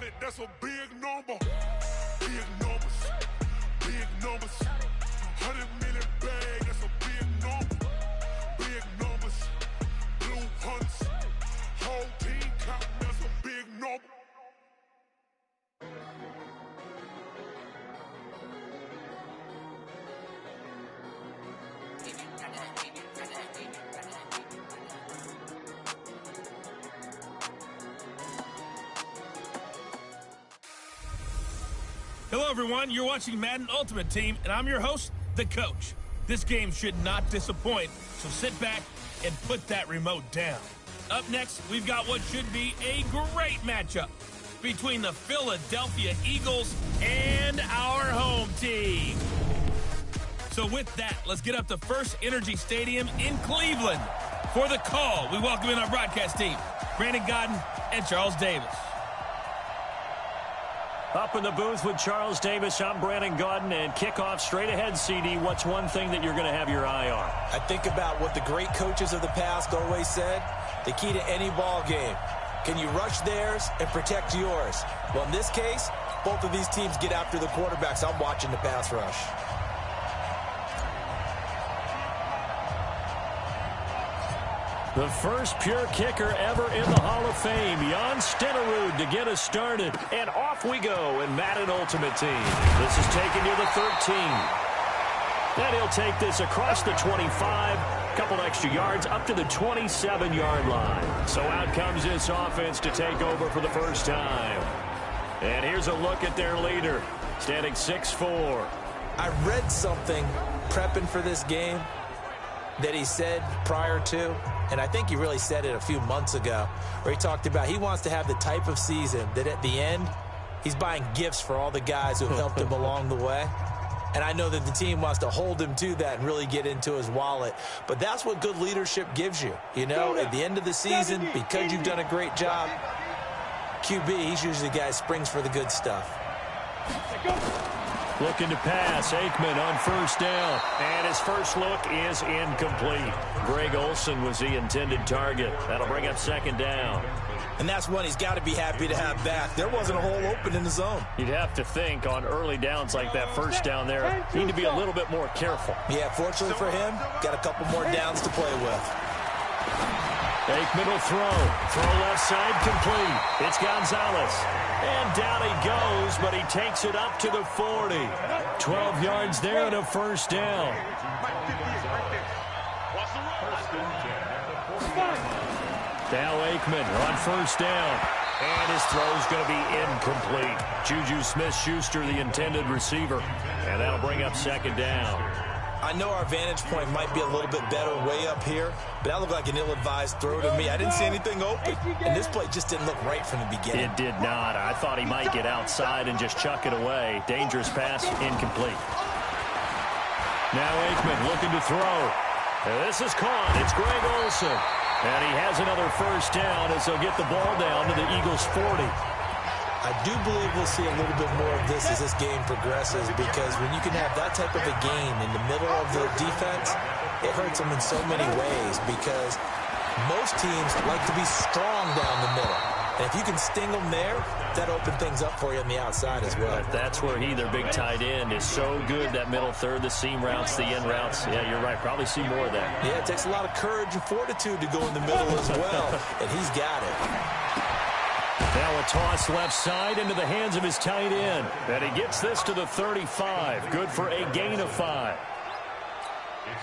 100, that's a big number. Big numbers, big numbers. 100 million bag, that's a big number. Big numbers, blue hunts. Whole team counting, that's a big number. Hello, everyone. You're watching Madden Ultimate Team, and I'm your host, The Coach. This game should not disappoint, so sit back and put that remote down. Up next, we've got what should be a great matchup between the Philadelphia Eagles and our home team. So with that, let's get up to First Energy Stadium in Cleveland. For the call, we welcome in our broadcast team, Brandon Godden and Charles Davis. Up in the booth with Charles Davis, I'm Brandon Godden, and kickoff straight ahead, CD. What's one thing that you're going to have your eye on? I think about what the great coaches of the past always said. The key to any ball game. Can you rush theirs and protect yours? Well, in this case, both of these teams get after the quarterbacks. I'm watching the pass rush. The first pure kicker ever in the Hall of Fame, Jan Stenerud, to get us started. And off we go in Madden Ultimate Team. This is taking you to 13. And he'll take this across the 25, couple extra yards up to the 27-yard line. So out comes this offense to take over for the first time. And here's a look at their leader, standing 6'4". I read something prepping for this game that he said prior to, and I think he really said it a few months ago, where he talked about he wants to have the type of season that at the end, he's buying gifts for all the guys who have helped him along the way. And I know that the team wants to hold him to that and really get into his wallet. But that's what good leadership gives you. You know, at the end of the season, because you've done a great job, QB, he's usually the guy who springs for the good stuff. Looking to pass, Aikman on first down. And his first look is incomplete. Greg Olsen was the intended target. That'll bring up second down. And that's one he's got to be happy to have back. There wasn't a hole open in the zone. You'd have to think on early downs like that first down there, you need to be a little bit more careful. Yeah, fortunately for him, got a couple more downs to play with. Aikman will throw left side complete. It's Gonzalez. And down he goes, but he takes it up to the 40. 12 yards there and a first down. Now Aikman on first down. And his throw's going to be incomplete. Juju Smith-Schuster, the intended receiver. And that'll bring up second down. I know our vantage point might be a little bit better way up here, but that looked like an ill-advised throw to me. I didn't see anything open, and this play just didn't look right from the beginning. It did not. I thought he might get outside and just chuck it away. Dangerous pass, incomplete. Now Aikman looking to throw. This is caught. It's Greg Olsen. And he has another first down as they'll get the ball down to the Eagles' 40. I do believe we'll see a little bit more of this as this game progresses, because when you can have that type of a game in the middle of the defense, it hurts them in so many ways, because most teams like to be strong down the middle. And if you can sting them there, that opens things up for you on the outside as well. But that's where he, their big tight end, is so good, that middle third, the seam routes, the in routes. Yeah, you're right. Probably see more of that. Yeah, it takes a lot of courage and fortitude to go in the middle as well, and he's got it. Now a toss left side into the hands of his tight end. And he gets this to the 35. Good for a gain of 5.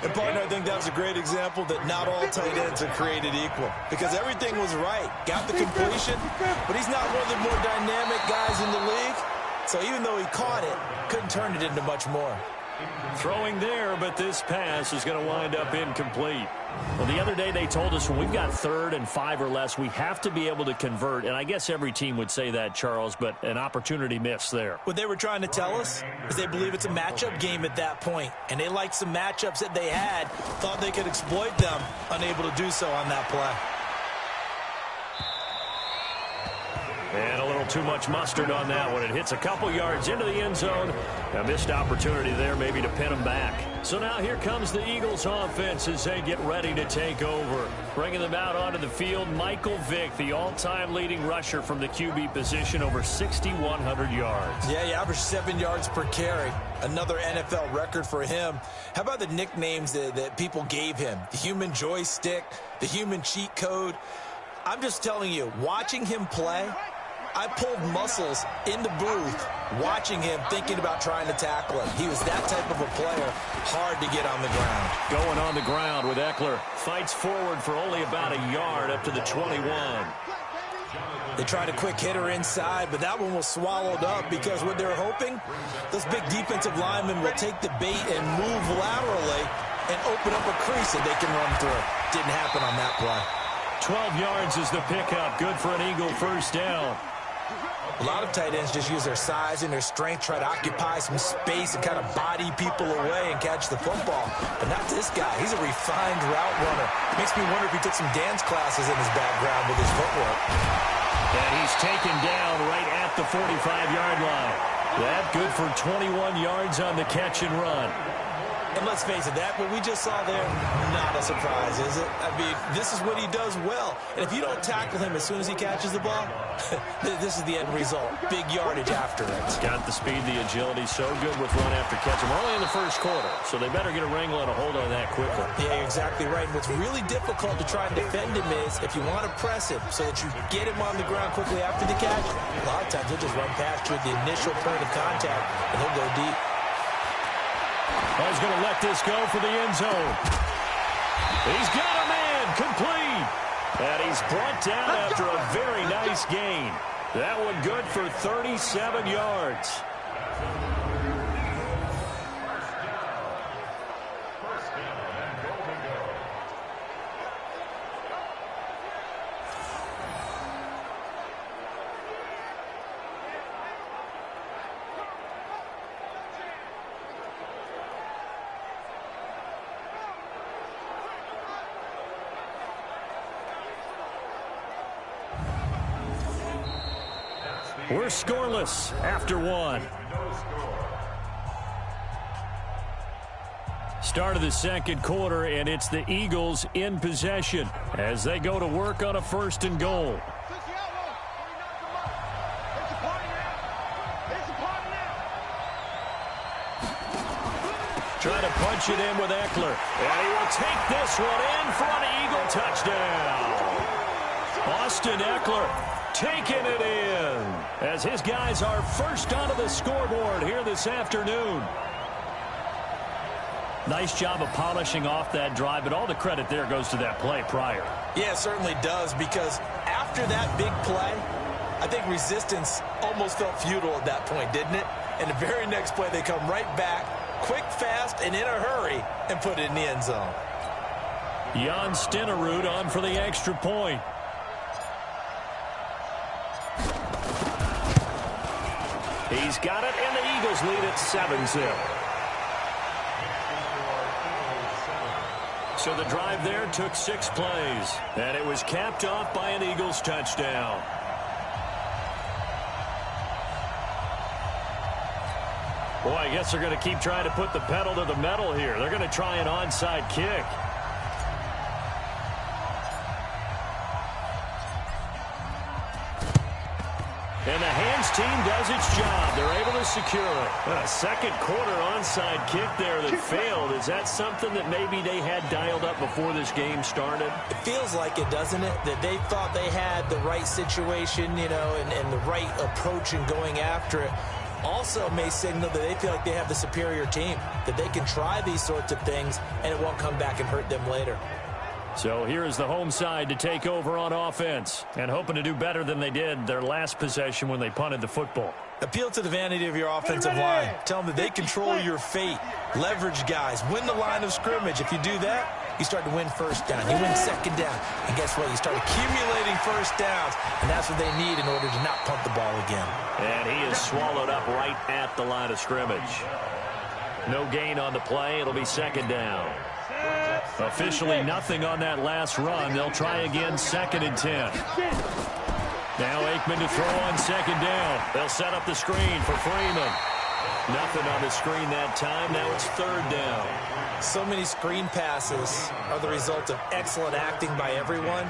And, partner, I think that was a great example that not all tight ends are created equal, because everything was right. Got the completion, but he's not one of the more dynamic guys in the league. So even though he caught it, couldn't turn it into much more. Throwing there, but this pass is going to wind up incomplete. Well, the other day they told us when we've got 3rd and 5 or less, we have to be able to convert. And I guess every team would say that, Charles, but an opportunity missed there. What they were trying to tell us is they believe it's a matchup game at that point. And they liked some matchups that they had, thought they could exploit them, unable to do so on that play. And a little little too much mustard on that one. It hits a couple yards into the end zone. A missed opportunity there maybe to pin them back. So now here comes the Eagles offense as they get ready to take over. Bringing them out onto the field, Michael Vick, the all-time leading rusher from the QB position, over 6,100 yards. Yeah, he averaged 7 yards per carry. Another NFL record for him. How about the nicknames that people gave him? The human joystick, the human cheat code. I'm just telling you, watching him play, I pulled muscles in the booth watching him, thinking about trying to tackle him. He was that type of a player, hard to get on the ground. Going on the ground with Eckler. Fights forward for only about a yard up to the 21. They tried a quick hitter inside, but that one was swallowed up because what they're hoping, those big defensive linemen will take the bait and move laterally and open up a crease that they can run through. Didn't happen on that play. 12 yards is the pickup. Good for an Eagle first down. A lot of tight ends just use their size and their strength, try to occupy some space and kind of body people away and catch the football. But not this guy. He's a refined route runner. Makes me wonder if he took some dance classes in his background with his footwork. And he's taken down right at the 45-yard line. That good for 21 yards on the catch and run. And let's face it, that what we just saw there, not a surprise, is it? I mean, this is what he does well. And if you don't tackle him as soon as he catches the ball, this is the end result. Big yardage after it. He's got the speed, the agility, so good with run after catch. We're only in the first quarter, so they better get a wrangle and a hold on that quickly. Yeah, you're exactly right. What's really difficult to try and defend him is if you want to press him so that you get him on the ground quickly after the catch, a lot of times he'll just run past you at the initial point of contact, and he'll go deep. Oh, he's going to let this go for the end zone. He's got a man complete. And he's brought down after a very nice gain. That one good for 37 yards. We're scoreless after one. Start of the second quarter, and it's the Eagles in possession as they go to work on a 1st and goal. Trying to punch it in with Eckler. And he will take this one in for an Eagle touchdown. Austin Eckler taking it in as his guys are first onto the scoreboard here this afternoon. Nice job of polishing off that drive, but all the credit there goes to that play prior. Yeah, it certainly does, because after that big play, I think resistance almost felt futile at that point, didn't it? And the very next play, they come right back, quick, fast, and in a hurry, and put it in the end zone. Jan Stenerud on for the extra point. He's got it, and the Eagles lead at 7-0. So the drive there took 6 plays, and it was capped off by an Eagles touchdown. Boy, I guess they're going to keep trying to put the pedal to the metal here. They're going to try an onside kick. And the hands team does its job. They're able to secure it. A second quarter onside kick there that failed. Is that something that maybe they had dialed up before this game started? It feels like it, doesn't it? That they thought they had the right situation, you know, and the right approach in going after it. Also may signal that they feel like they have the superior team, that they can try these sorts of things and it won't come back and hurt them later. So here is the home side to take over on offense and hoping to do better than they did their last possession when they punted the football. Appeal to the vanity of your offensive line. Tell them that they control your fate. Leverage guys. Win the line of scrimmage. If you do that, you start to win first down. You win second down. And guess what? You start accumulating first downs. And that's what they need in order to not punt the ball again. And he is swallowed up right at the line of scrimmage. No gain on the play. It'll be second down. Officially nothing on that last run. They'll try again, 2nd and 10. Now Aikman to throw on second down. They'll set up the screen for Freeman. Nothing on the screen that time. Now it's third down. So many screen passes are the result of excellent acting by everyone.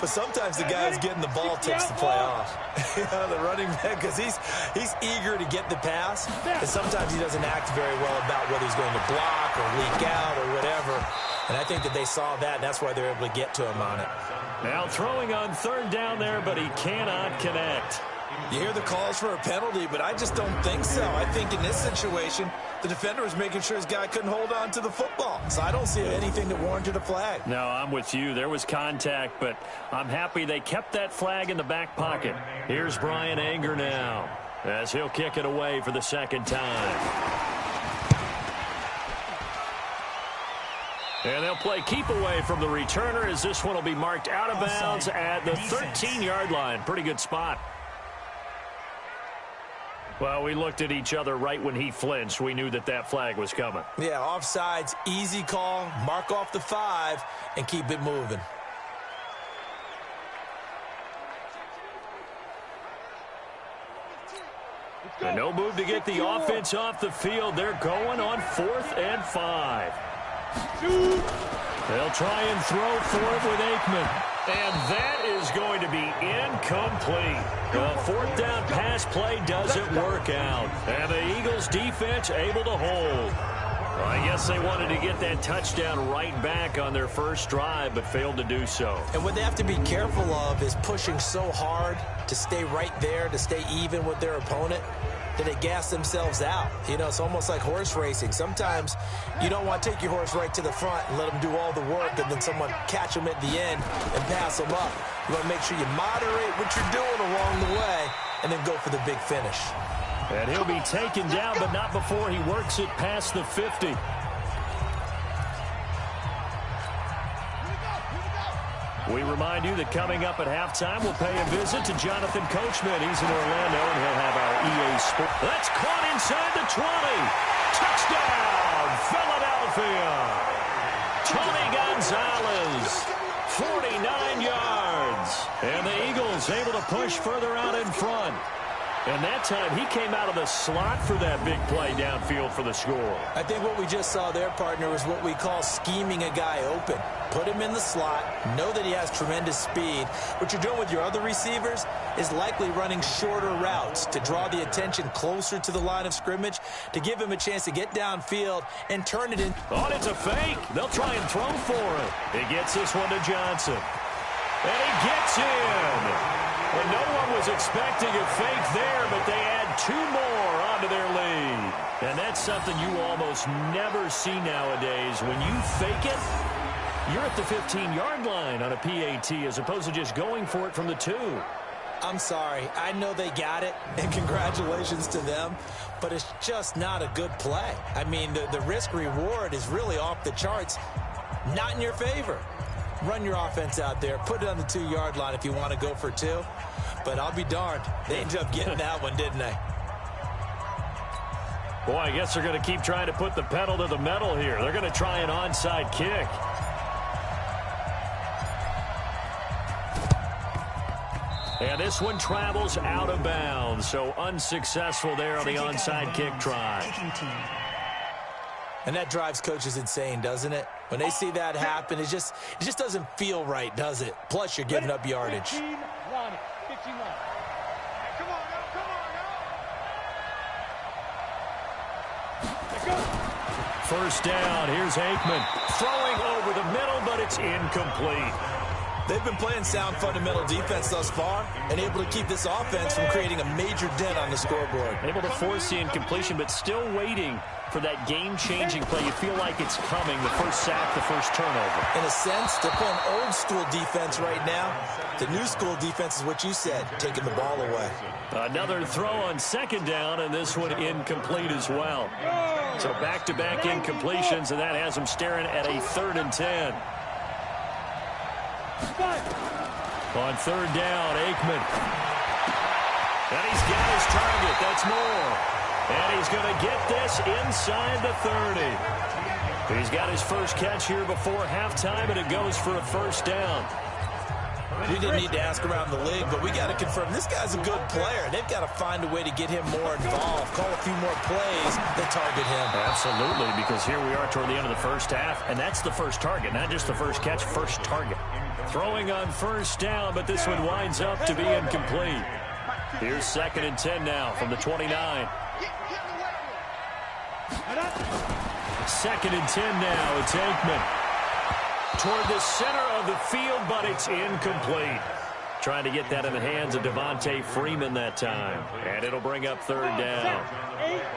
But sometimes the guy who's getting the ball takes the play off. The running back, because he's eager to get the pass. And sometimes he doesn't act very well about whether he's going to block or leak out or whatever. And I think that they saw that, and that's why they're able to get to him on it. Now throwing on third down there, but he cannot connect. You hear the calls for a penalty, but I just don't think so. I think in this situation, the defender was making sure his guy couldn't hold on to the football. So I don't see anything that warranted a flag. No, I'm with you. There was contact, but I'm happy they kept that flag in the back pocket. Here's Brian Anger now, as he'll kick it away for the second time. And they'll play keep away from the returner, as this one will be marked out of bounds at the 13-yard line. Pretty good spot. Well, we looked at each other right when he flinched. We knew that that flag was coming. Yeah, offsides, easy call, mark off the 5, and keep it moving. And no move to get the offense off the field. They're going on 4th and 5. They'll try and throw for it with Aikman. And that is going to be incomplete. The 4th down pass play doesn't work out. And the Eagles defense able to hold. Well, I guess they wanted to get that touchdown right back on their first drive, but failed to do so. And what they have to be careful of is pushing so hard to stay right there, to stay even with their opponent, that they gas themselves out. You know, it's almost like horse racing. Sometimes you don't want to take your horse right to the front and let them do all the work, and then someone catch them at the end and pass them up. You want to make sure you moderate what you're doing along the way and then go for the big finish. And he'll be taken down, but not before he works it past the 50. We remind you that coming up at halftime, we'll pay a visit to Jonathan Coachman. He's in Orlando, and he'll have our EASports. That's caught inside the 20. Touchdown, Philadelphia. Tony Gonzalez, 49 yards. And the Eagles able to push further out in front. And that time, he came out of the slot for that big play downfield for the score. I think what we just saw there, partner, is what we call scheming a guy open. Put him in the slot, know that he has tremendous speed. What you're doing with your other receivers is likely running shorter routes to draw the attention closer to the line of scrimmage, to give him a chance to get downfield and turn it in. Oh, it's a fake. They'll try and throw for it. He gets this one to Johnson. And he gets in. And no one was expecting a fake there, but they add 2 more onto their lead. And that's something you almost never see nowadays. When you fake it, you're at the 15-yard line on a PAT as opposed to just going for it from the 2. I'm sorry. I know they got it, and congratulations to them, but it's just not a good play. I mean, the risk-reward is really off the charts, not in your favor. Run your offense out there. Put it on the 2-yard line if you want to go for 2. But I'll be darned. They ended up getting that one, didn't they? Boy, I guess they're going to keep trying to put the pedal to the metal here. They're going to try an onside kick. And this one travels out of bounds, so unsuccessful there on the onside kick try. And that drives coaches insane, doesn't it? When they see that happen, it just doesn't feel right, does it? Plus, you're giving up yardage. 15 line. Come on, now. First down, here's Aikman. Throwing over the middle, but it's incomplete. They've been playing sound fundamental defense thus far and able to keep this offense from creating a major dent on the scoreboard. Able to force the incompletion, but still waiting for that game-changing play. You feel like it's coming, the first sack, the first turnover. In a sense, they're playing old-school defense right now. The new-school defense is what you said, taking the ball away. Another throw on second down, and this one incomplete as well. So back-to-back incompletions, and that has them staring at a 3rd and 10. On 3rd down, Aikman. And he's got his target. That's more. And he's going to get this inside the 30. He's got his first catch here before halftime, and it goes for a first down. We didn't need to ask around the league, but we got to confirm this guy's a good player. They've got to find a way to get him more involved, call a few more plays that target him. Absolutely, because here we are toward the end of the first half, and that's the first target, not just the first catch, first target. Throwing on first down, but this one winds up to be incomplete. Here's 2nd and 10 now from the 29. 2nd and 10 now. It's Aikman. Toward the center of the field, but it's incomplete. Trying to get that in the hands of Devontae Freeman that time. And it'll bring up 3rd down.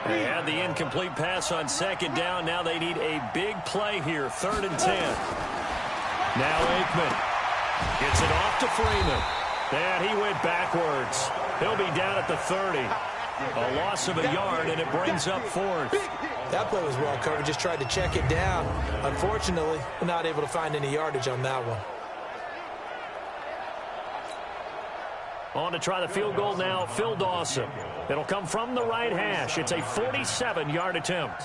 They had the incomplete pass on 2nd down. Now they need a big play here. 3rd and 10. Now Aikman gets it off to Freeman. And he went backwards. He'll be down at the 30. A loss of a yard, and it brings up 4th. That play was well covered. Just tried to check it down. Unfortunately, we're not able to find any yardage on that one. On to try the field goal now, Phil Dawson. It'll come from the right hash. It's a 47-yard attempt.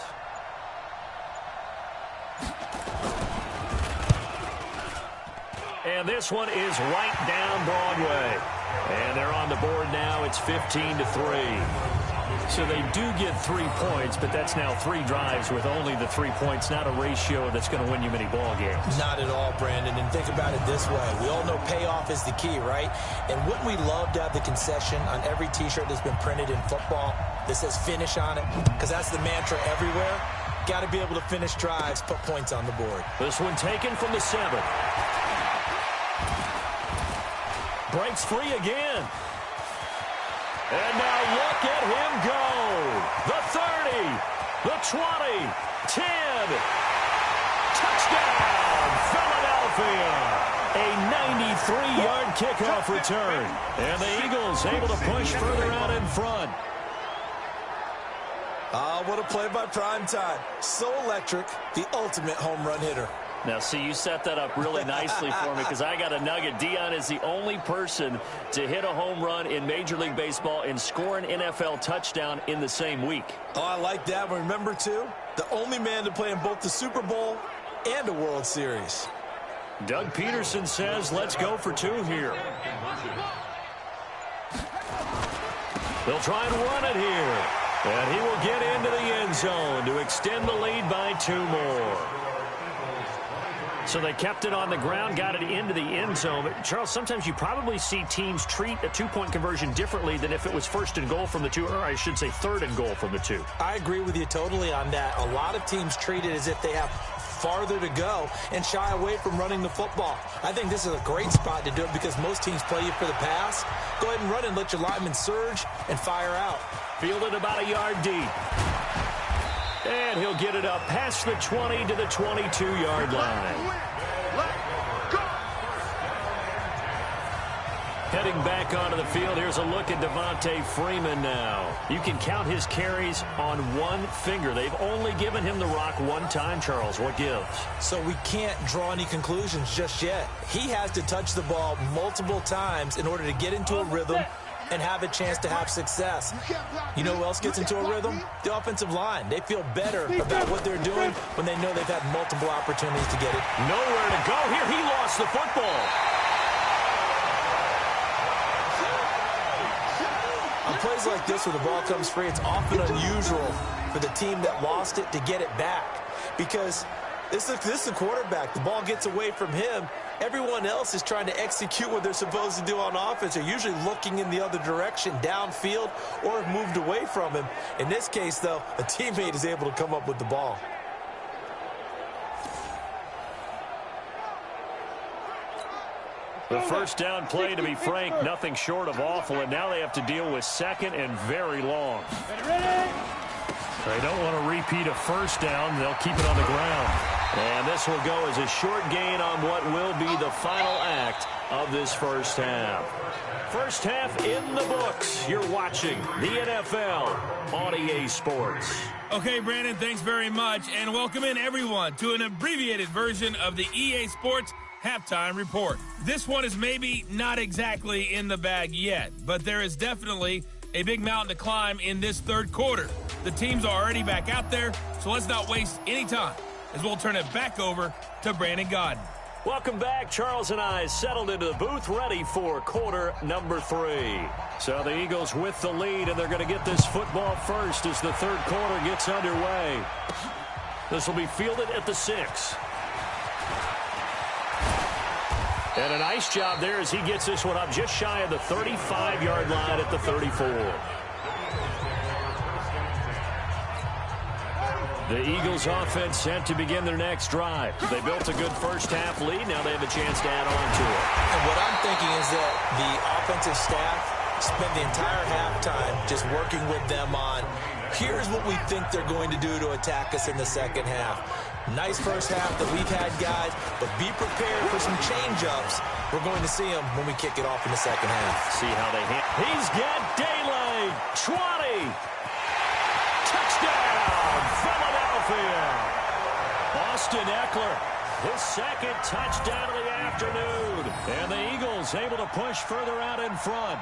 And this one is right down Broadway. And they're on the board now. It's 15-3. So they do get 3 points, but that's now 3 drives with only the 3 points, not a ratio that's going to win you many ball games. Not at all, Brandon. And think about it this way. We all know payoff is the key, right? And wouldn't we love to have the concession on every T-shirt that's been printed in football that says finish on it? Because that's the mantra everywhere. Got to be able to finish drives, put points on the board. This one taken from the 7. Breaks free again. And now look at him go. The 30, the 20, 10. Touchdown, Philadelphia. A 93-yard kickoff return. And the Eagles able to push further out in front. What a play by Primetime. So electric, the ultimate home run hitter. Now, see, you set that up really nicely for me because I got a nugget. Dion is the only person to hit a home run in Major League Baseball and score an NFL touchdown in the same week. Oh, I like that one. Remember, too, the only man to play in both the Super Bowl and a World Series. Doug Peterson says, let's go for 2 here. They'll try and run it here. And he will get into the end zone to extend the lead by 2 more. So they kept it on the ground, got it into the end zone. But Charles, sometimes you probably see teams treat a 2-point conversion differently than if it was 1st and goal from the 2, or I should say 3rd and goal from the 2. I agree with you totally on that. A lot of teams treat it as if they have farther to go and shy away from running the football. I think this is a great spot to do it because most teams play you for the pass. Go ahead and run and let your linemen surge and fire out. Fielded about a yard deep. And he'll get it up past the 20 to the 22-yard line. Heading back onto the field, here's a look at Devontae Freeman now. You can count his carries on one finger. They've only given him the rock one time, Charles. What gives? So we can't draw any conclusions just yet. He has to touch the ball multiple times in order to get into a rhythm and have a chance to have success. You know who else gets into a rhythm? The offensive line. They feel better about what they're doing when they know they've had multiple opportunities to get it. Nowhere to go here. He lost the football. On plays like this where the ball comes free, it's often unusual for the team that lost it to get it back because this is the quarterback. The ball gets away from him. Everyone else is trying to execute what they're supposed to do on offense. They're usually looking in the other direction, downfield, or have moved away from him. In this case, though, a teammate is able to come up with the ball. The first down play, to be frank, nothing short of awful, and now they have to deal with 2nd and very long. They don't want to repeat a first down. They'll keep it on the ground. And this will go as a short gain on what will be the final act of this first half. First half in the books. You're watching the NFL on EA Sports. Okay, Brandon, thanks very much, and welcome in everyone to an abbreviated version of the EA Sports Halftime Report. This one is maybe not exactly in the bag yet, but there is definitely a big mountain to climb in this third quarter. The teams are already back out there, so let's not waste any time as we'll turn it back over to Brandon Godden. Welcome back. Charles and I settled into the booth, ready for quarter number 3. So the Eagles with the lead, and they're going to get this football first as the third quarter gets underway. This will be fielded at the 6. And a nice job there as he gets this one up just shy of the 35-yard line at the 34. The Eagles offense set to begin their next drive. They built a good first-half lead. Now they have a chance to add on to it. And what I'm thinking is that the offensive staff spent the entire halftime just working with them on, here's what we think they're going to do to attack us in the second half. Nice first half that we've had, guys, but be prepared for some change-ups. We're going to see them when we kick it off in the second half. See how they hit. He's got daylight. 20. Touchdown, Philadelphia. Austin Eckler, his second touchdown of the afternoon. And the Eagles able to push further out in front.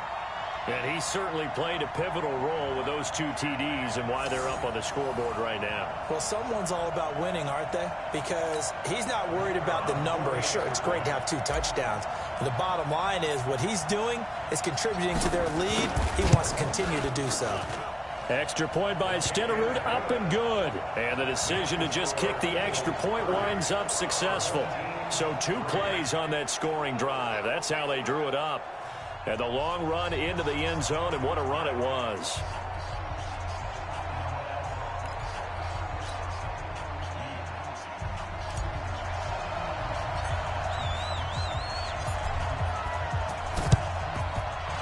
And he certainly played a pivotal role with those 2 TDs and why they're up on the scoreboard right now. Well, someone's all about winning, aren't they? Because he's not worried about the number. Sure, it's great to have 2 touchdowns. But the bottom line is what he's doing is contributing to their lead. He wants to continue to do so. Extra point by Stenerud, up and good. And the decision to just kick the extra point winds up successful. So 2 plays on that scoring drive. That's how they drew it up. And the long run into the end zone, and what a run it was.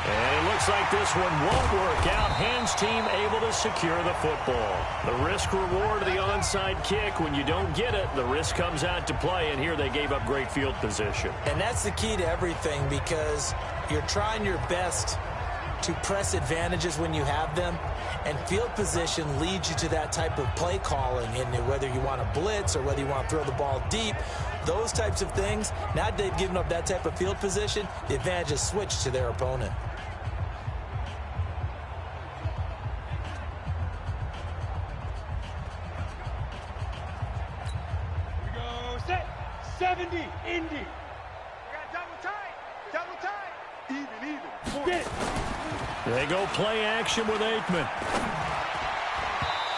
And it looks like this one won't work out. Hens team able to secure the football. The risk-reward of the onside kick, when you don't get it, the risk comes out to play, and here they gave up great field position. And that's the key to everything, because you're trying your best to press advantages when you have them, and field position leads you to that type of play calling, and whether you want to blitz or whether you want to throw the ball deep, those types of things. Now that they've given up that type of field position, the advantage is switched to their opponent. Here we go, set, 70, Indy. We got double tight, even. Get. They go play action with Aikman.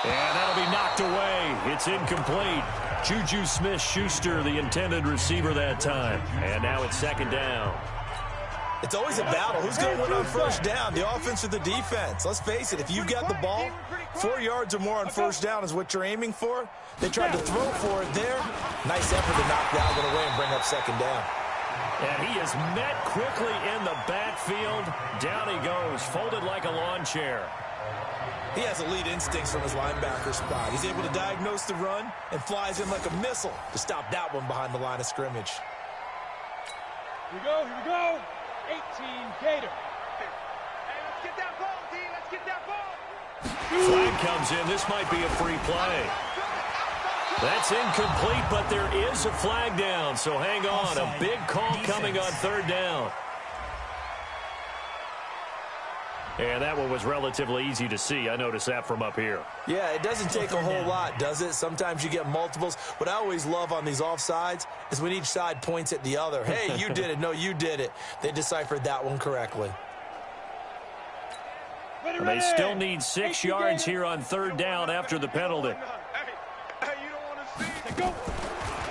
And that'll be knocked away. It's incomplete. Juju Smith-Schuster, the intended receiver that time. And now it's second down. It's always a battle. Who's going to win on first down, the offense or the defense? Let's face it, if you've got the ball, 4 yards or more on first down is what you're aiming for. They tried to throw for it there. Nice effort to knock that one away and bring up second down. And he is met quickly in the backfield. Down he goes, folded like a lawn chair. He has elite instincts from his linebacker spot. He's able to diagnose the run and flies in like a missile to stop that one behind the line of scrimmage. Here we go. 18, Gator. Hey, let's get that ball, D. Let's get that ball. Flag comes in. This might be a free play. That's incomplete, but there is a flag down, so hang on. A big call coming on third down. And that one was relatively easy to see. I noticed that from up here. Yeah, it doesn't take a whole lot, does it? Sometimes you get multiples. What I always love on these offsides is when each side points at the other. Hey, you did it. No, you did it. They deciphered that one correctly. And they still need 6 yards here on third down after the penalty.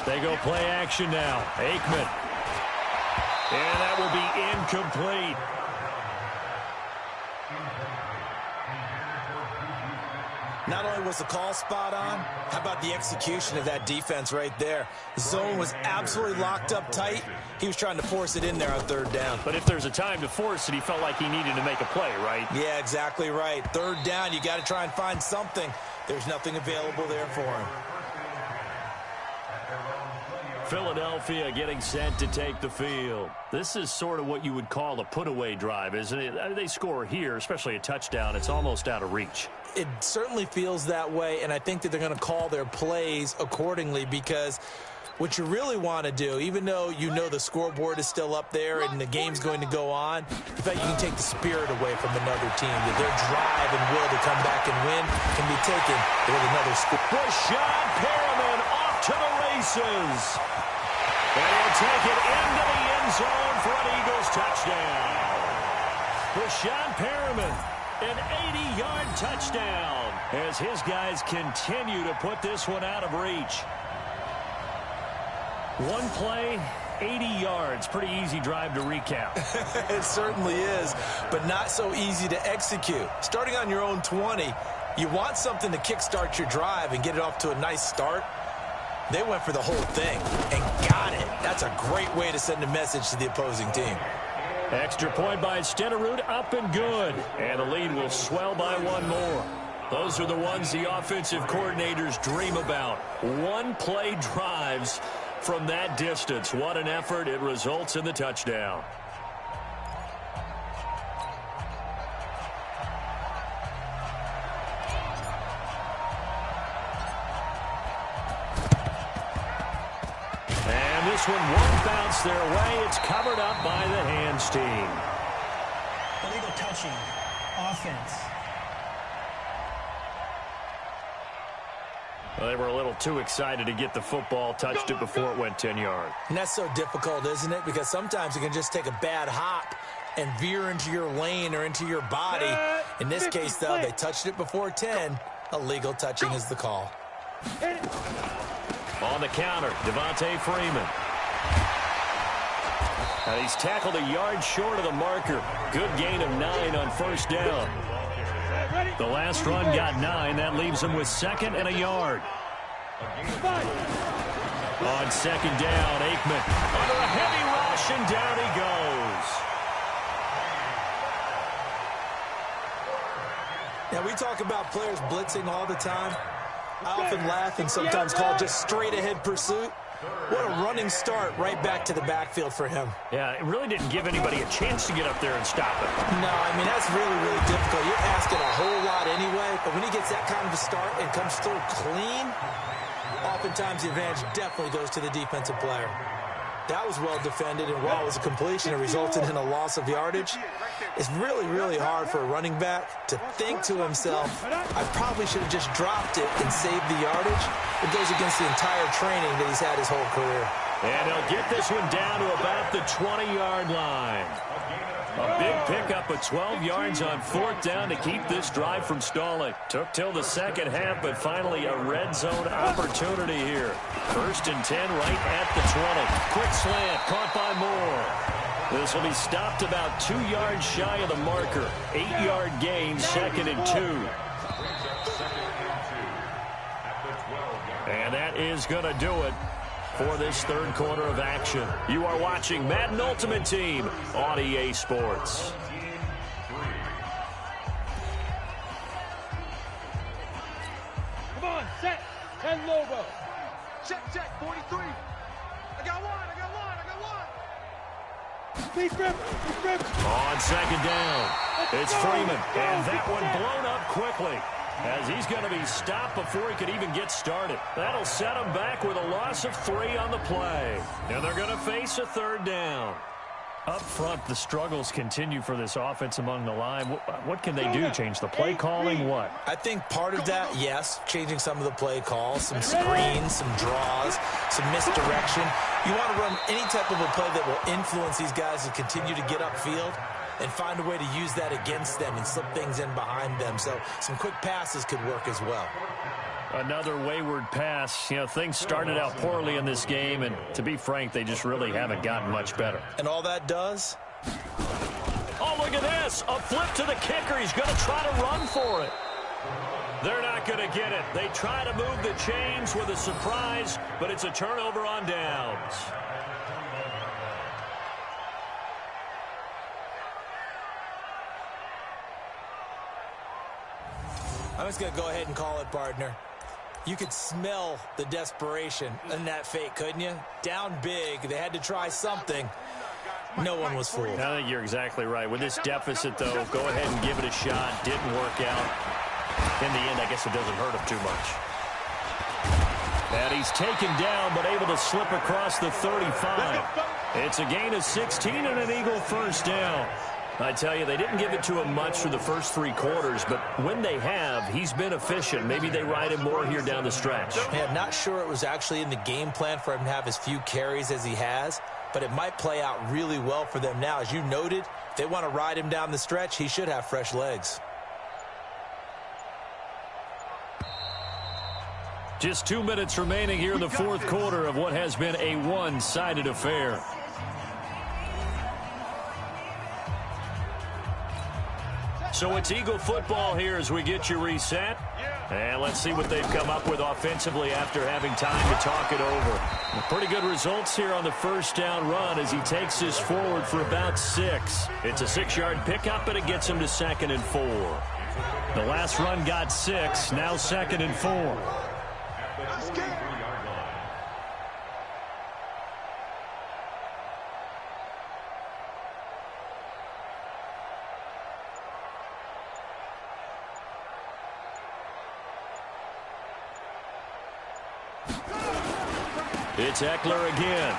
They go play action now. Aikman. And that will be incomplete. Not only was the call spot on, how about the execution of that defense right there? The zone was absolutely locked up tight. He was trying to force it in there on third down. But if there's a time to force it, he felt like he needed to make a play, right? Yeah, exactly right. Third down, you got to try and find something. There's nothing available there for him. Philadelphia getting set to take the field. This is sort of what you would call a put-away drive, isn't it? They score here, especially a touchdown. It's almost out of reach. It certainly feels that way, and I think that they're going to call their plays accordingly, because what you really want to do, even though you know the scoreboard is still up there and the game's going to go on, in fact, you can take the spirit away from another team, that their drive and will to come back and win can be taken with another score. Rashad Perriman off to the races. And he'll take it into the end zone for an Eagles touchdown. Rashawn Perriman, an 80-yard touchdown as his guys continue to put this one out of reach. One play, 80 yards. Pretty easy drive to recap. It certainly is, but not so easy to execute. Starting on your own 20, you want something to kickstart your drive and get it off to a nice start. They went for the whole thing and got it. That's a great way to send a message to the opposing team. Extra point by Stenerud, up and good. And the lead will swell by one more. Those are the ones the offensive coordinators dream about. One-play drives from that distance. What an effort. It results in the touchdown. And this one won't bounce their way. It's covered up by the hands team. Illegal touching. Offense. Well, they were a little too excited to get the football, touched it before it went 10 yards. And that's so difficult, isn't it? Because sometimes you can just take a bad hop and veer into your lane or into your body. In this case, though, they touched it before 10. Illegal touching is the call. On the counter, Devontae Freeman. Now he's tackled a yard short of the marker. Good gain of 9 on first down. The last run got 9. That leaves him with second and a yard. On second down, Aikman under a heavy rush, and down he goes. Now, we talk about players blitzing all the time. I often laugh and sometimes call it just straight-ahead pursuit. What a running start right back to the backfield for him. Yeah, it really didn't give anybody a chance to get up there and stop it. No, I mean, that's really, really difficult. You're asking a whole lot anyway, but when he gets that kind of a start and comes through clean, oftentimes the advantage definitely goes to the defensive player. That was well defended, and while it was a completion, it resulted in a loss of yardage. It's really, really hard for a running back to think to himself, I probably should have just dropped it and saved the yardage. It goes against the entire training that he's had his whole career. And he'll get this one down to about the 20-yard line. A big pickup of 12 yards on fourth down to keep this drive from stalling. Took till the second half, but finally a red zone opportunity here. 1st and 10 right at the 20. Quick slant, caught by Moore. This will be stopped about 2 yards shy of the marker. 8-yard gain, 2nd and 2. And that is going to do it for this third quarter of action. You are watching Madden Ultimate Team on EA Sports. Come on, set. 10 Lobo. Check, 43. I got one. Speed grip. On second down, it's Freeman. And that one blown up quickly, as he's going to be stopped before he could even get started. That'll set him back with a loss of 3 on the play. And they're going to face a third down. Up front, the struggles continue for this offense among the line. What can they do? Change the play calling? What? I think part of that, yes, changing some of the play calls, some screens, some draws, some misdirection. You want to run any type of a play that will influence these guys to continue to get upfield and find a way to use that against them and slip things in behind them. So some quick passes could work as well. Another wayward pass. You know, things started out poorly in this game, and to be frank, they just really haven't gotten much better. And all that does? Oh, look at this. A flip to the kicker. He's going to try to run for it. They're not going to get it. They try to move the chains with a surprise, but it's a turnover on downs. I'm just going to go ahead and call it, partner. You could smell the desperation in that fake, couldn't you? Down big. They had to try something. No one was fooled. I think you're exactly right. With this deficit, though, go ahead and give it a shot. Didn't work out. In the end, I guess it doesn't hurt him too much. And he's taken down, but able to slip across the 35. It's a gain of 16 and an Eagle first down. I tell you, they didn't give it to him much for the first 3 quarters, but when they have, he's been efficient. Maybe they ride him more here down the stretch. Man, not sure it was actually in the game plan for him to have as few carries as he has, but it might play out really well for them now. As you noted, if they want to ride him down the stretch, he should have fresh legs. Just 2 minutes remaining here in the fourth quarter of what has been a one-sided affair. So it's Eagle football here as we get you reset. And let's see what they've come up with offensively after having time to talk it over. Pretty good results here on the first down run as he takes this forward for about 6. It's a 6-yard pickup, and it gets him to 2nd and 4. The last run got 6, now 2nd and 4. It's Eckler again.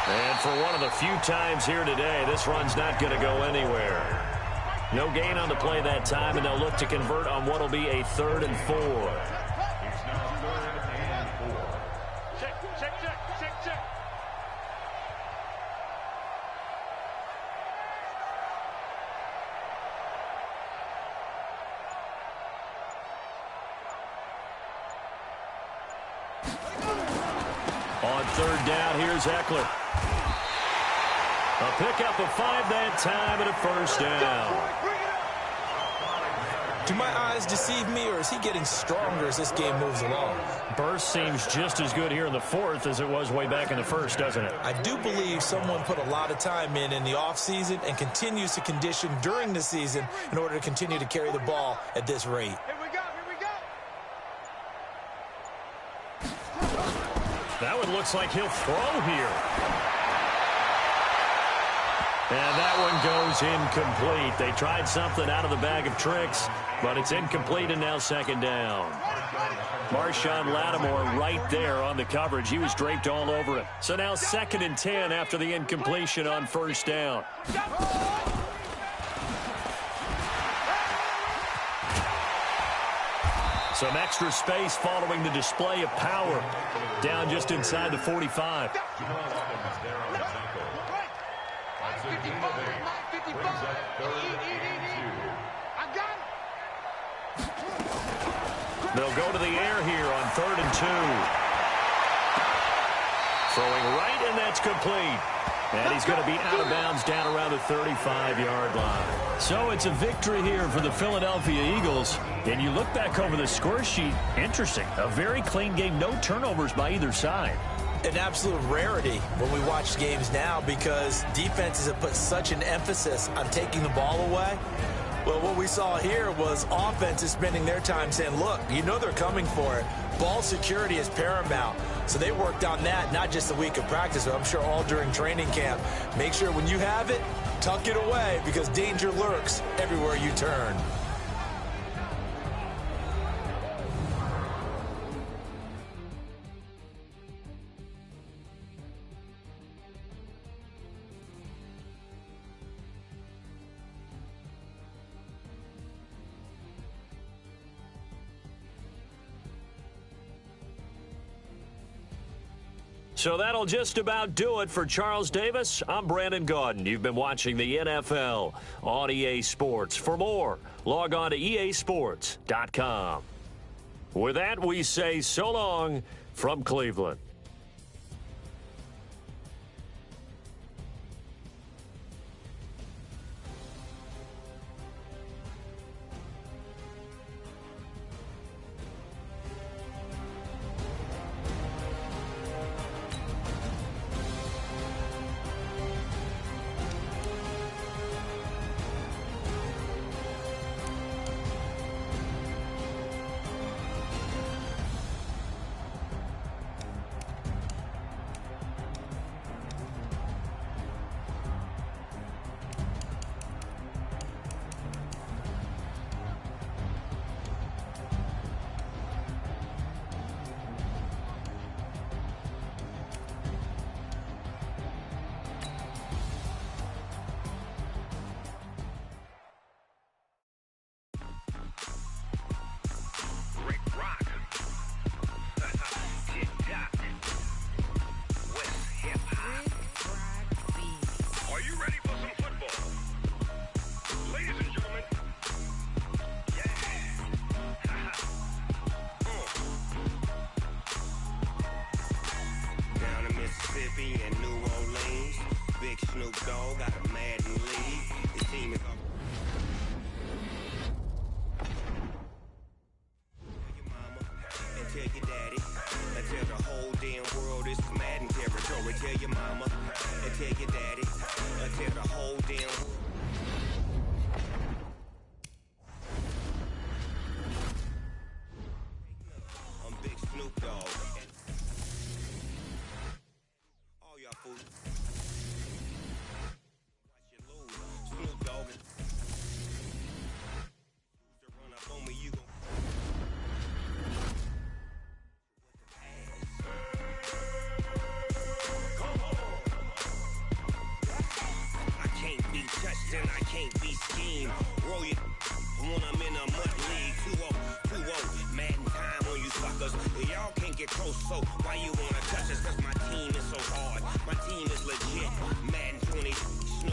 And for one of the few times here today, this run's not going to go anywhere. No gain on the play that time, and they'll look to convert on what will be a 3rd and 4. Check. On 3rd down, here's Eckler. A pickup of 5 that time and a 1st down. Do my eyes deceive me, or is he getting stronger as this game moves along? Burst seems just as good here in the 4th as it was way back in the 1st, doesn't it? I do believe someone put a lot of time in the offseason and continues to condition during the season in order to continue to carry the ball at this rate. Here we go. That one looks like he'll throw here. And that one goes incomplete. They tried something out of the bag of tricks, but it's incomplete and now 2nd down. Marshawn Lattimore right there on the coverage. He was draped all over it. So now 2nd and 10 after the incompletion on 1st down. Some extra space following the display of power. Down just inside the 45. They'll go to the air here on 3rd and 2. Throwing right, and that's complete. And he's going to be out of bounds down around the 35-yard line. So it's a victory here for the Philadelphia Eagles. And you look back over the score sheet, interesting. A very clean game, no turnovers by either side. An absolute rarity when we watch games now because defenses have put such an emphasis on taking the ball away. Well, what we saw here was offenses spending their time saying, look, you know they're coming for it. Ball security is paramount. So they worked on that not just a week of practice, but I'm sure all during training camp. Make sure when you have it, tuck it away because danger lurks everywhere you turn. So that'll just about do it for Charles Davis. I'm Brandon Gaudin. You've been watching the NFL on EA Sports. For more, log on to EASports.com. With that, we say so long from Cleveland. got a Madden league. The team is on. Tell your mama and tell your daddy and tell the whole damn world it's Madden territory. Tell your mama and tell your daddy and tell the whole damn world. I'm Big Snoop Dogg. All y'all fools. Watch you lose. Snoop Dogg. To run up on me, you gon' I can't be touched and I can't be schemed. Roll you when I'm in a mud league. 2-0, Madden time on you suckers. Y'all can't get close, so why you wanna touch us? Cause my team is so hard. My team is legit. Madden 20, Snoop